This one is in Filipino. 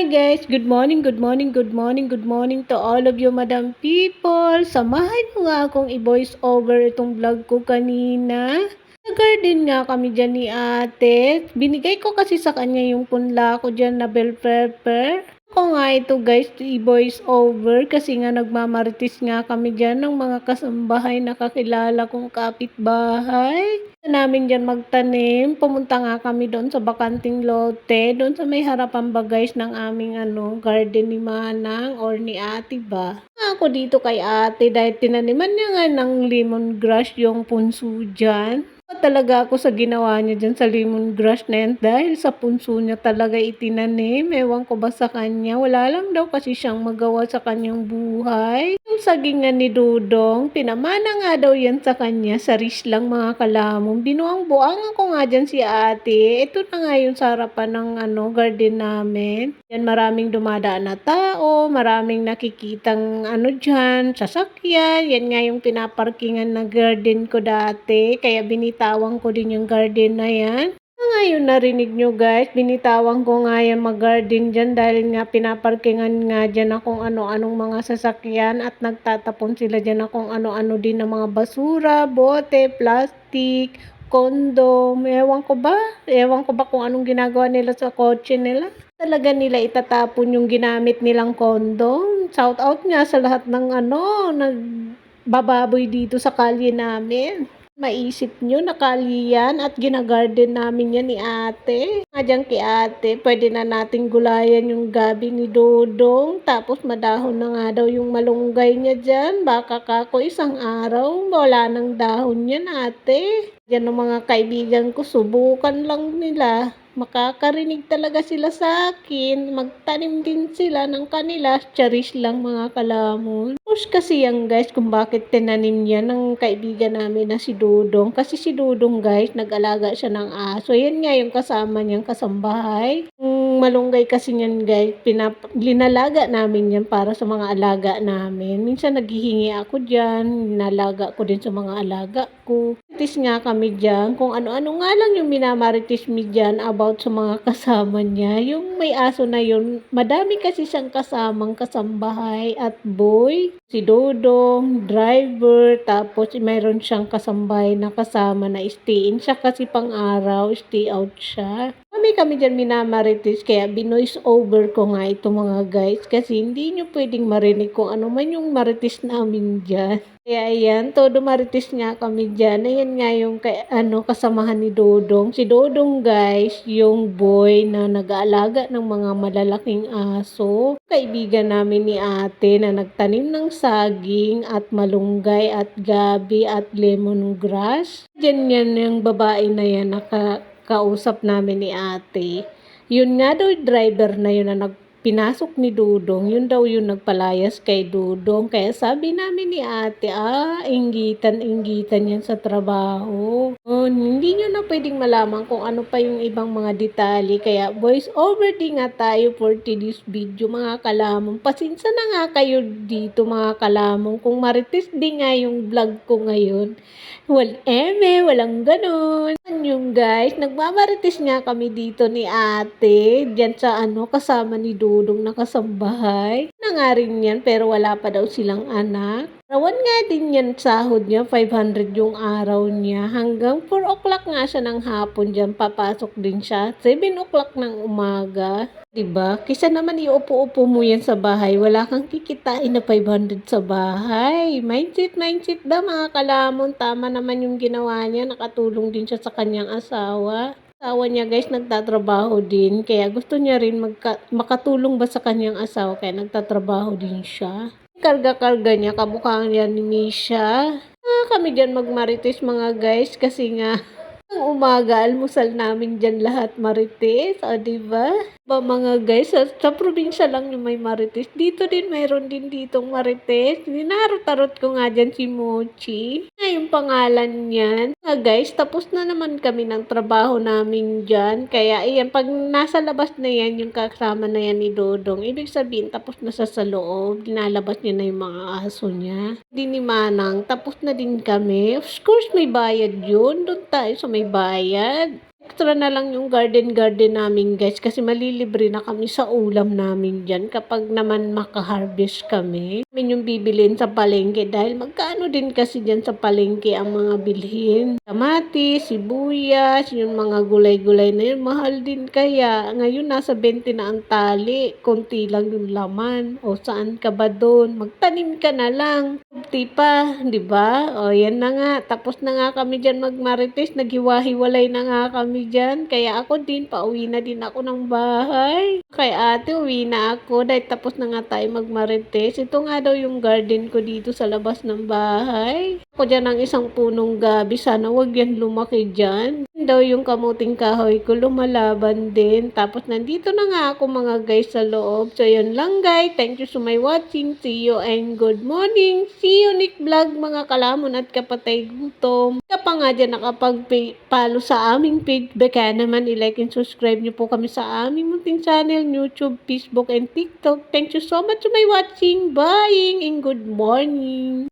Guys, good morning, good morning, good morning, good morning to all of you madam people. Samahan mo nga akong i-voice over itong vlog ko kanina. Nag-garden nga kami dyan ni ate. Binigay ko kasi sa kanya yung punla ko dyan na bell pepper. Ako nga ito guys, i-voice over kasi nga nagmamaritis nga kami dyan ng mga kasambahay na kakilala kong kapitbahay. Namin dyan magtanim. Pumunta nga kami doon sa bakanting lote, doon sa may harapan ba guys ng aming garden ni Manang or ni ate ba. Ako dito kay ate dahil tinaniman niya nga ng lemongrass yung punso dyan. Talaga ako sa ginawa niya dyan sa lemongrass na yan dahil sa punso niya talaga itinanim. Ewan ko ba sa kanya. Wala lang daw kasi siyang magawa sa kanyang buhay. Yung sagingan ni Dudong, pinamana nga daw yan sa kanya. Saris lang mga kalamong. Binuang-buangan ko nga dyan si ate. Ito na nga yung sa harapan ng garden namin. Yan maraming dumadaan na tao. Maraming nakikitang dyan, sasakyan. Yan nga yung pinaparkingan na garden ko dati. Kaya binitawan ko din yung garden na yan. Ngayon narinig nyo guys, binitawan ko nga yan mag-garden dyan dahil nga pinaparkingan nga dyan na kung ano-anong mga sasakyan at nagtatapon sila dyan na kung ano-ano din na mga basura, bote, plastic, kondom. Ewan ko ba kung anong ginagawa nila sa kotse nila. Talaga nila itatapon yung ginamit nilang kondom. Shout out nga sa lahat ng nagbababoy dito sa kalye namin. Maisip nyo, nakali yan at ginagarden namin yan ni ate. Nga kay ate, pwede na nating gulayan yung gabi ni Dodong. Tapos madahon na nga daw yung malunggay niya dyan. Baka kako isang araw, wala nang dahon yan ate. Yan ang mga kaibigan ko, subukan lang nila. Makakarinig talaga sila sa akin. Magtanim din sila ng kanila. Cherish lang mga kalamon. Tapos kasi yan guys kung bakit tinanim niya ng kaibigan namin na si Dudong. Kasi si Dudong guys nag-alaga siya ng aso. Yan nga yung kasama niyang kasambahay. Malunggay kasi niyan guys, linalaga namin yan para sa mga alaga namin. Minsan naghihingi ako dyan, nalaga ko din sa mga alaga ko. Maritis nga kami dyan, kung ano-ano nga lang yung minamaritis mi dyan about sa mga kasama niya. Yung may aso na yun, madami kasi siyang kasamang kasambahay at boy. Si Dodong, driver, tapos mayroon siyang kasambahay na kasama na stay-in siya kasi pang araw, stay out siya. Kami dyan minamaritis kaya binoise over ko nga ito mga guys kasi hindi nyo pwedeng marinig kung ano man yung maritis namin dyan. Kaya ayan, todo maritis nga kami dyan. Ayan nga yung kasamahan ni Dodong. Si Dodong guys, yung boy na nag-aalaga ng mga malalaking aso. Kaibigan namin ni ate na nagtanim ng saging at malunggay at gabi at lemongrass. Diyan yan yung babae na yan kausap namin ni ate. Yun nga daw driver na yun na pinasok ni Dudong, yun daw yung nagpalayas kay Dudong. Kaya sabi namin ni ate, inggitan yan sa trabaho. Hindi nyo na pwedeng malaman kung ano pa yung ibang mga detalye. Kaya voice over din nga tayo for today's video mga kalamong. Pasinsa na nga kayo dito mga kalamong kung marites din nga yung vlog ko ngayon. Walang ganun. Yung guys, nagmamarites nga kami dito ni ate. Diyan sa kasama ni Dudong na kasambahay. Na nga rin yan, pero wala pa daw silang anak. Rawan nga din yan sahod niya, 500 yung araw niya. Hanggang 4 o'clock nga siya ng hapon dyan, papasok din siya. 7 o'clock ng umaga. Diba? Kisa naman iupo-upo mo yan sa bahay, wala kang kikitain na 500 sa bahay. Mindset ba mga kalamon? Tama naman yung ginawa niya, nakatulong din siya sa kanyang asawa. Asawa niya guys nagtatrabaho din, kaya gusto niya rin makatulong ba sa kanyang asawa, kaya nagtatrabaho din siya. Karga-karga niya, kamukha niya ni Misha. Kami dyan magmarites mga guys, kasi nga ang umaga, almusal namin dyan lahat marites, o diba? Ba mga guys, sa probinsya lang yung may marites. Dito din, mayroon din ditong marites. Ninarot-tarot ko nga dyan si Mochi. Yung pangalan niyan. Guys, tapos na naman kami ng trabaho namin dyan. Kaya ayan, pag nasa labas na yan, yung kasama na yan ni Dodong, ibig sabihin, tapos na sa loob. Dinalabas niya na yung mga aso niya. Di ni Manang, tapos na din kami. Of course, may bayad yun. Doon tayo sa may bayad. Extra na lang yung garden namin guys kasi malilibre na kami sa ulam namin dyan kapag naman makaharvest kami. Kami yung bibilin sa palengke dahil magkano din kasi dyan sa palengke ang mga bilhin. Kamatis, sibuyas, yung mga gulay-gulay na yun, mahal din kaya. Ngayon nasa 20 na ang tali, konti lang yung laman. O saan ka ba doon? Magtanim ka na lang. Di pa, di ba? O yan na nga, tapos na nga kami dyan magmarites, naghiwa-hiwalay na nga kami dyan. Kaya ako din, pauwi na din ako ng bahay. Kay ate, uwi na ako dahil tapos na nga tayo magmarites. Ito nga daw yung garden ko dito sa labas ng bahay. Ako dyan ang isang punong gabi, sana wag yan lumaki dyan. Yan daw yung kamuting kahoy ko, lumalaban din. Tapos nandito na nga ako mga guys sa loob. So yun lang guys, thank you so much watching. See you and good morning. See you next vlog mga kalamon at kapatay gutom. Kaya pa nga dyan nakapag-follow sa aming page, baka naman i-like and subscribe niyo po kami sa aming munting channel, YouTube, Facebook, and TikTok. Thank you so much for my watching. Bye and good morning.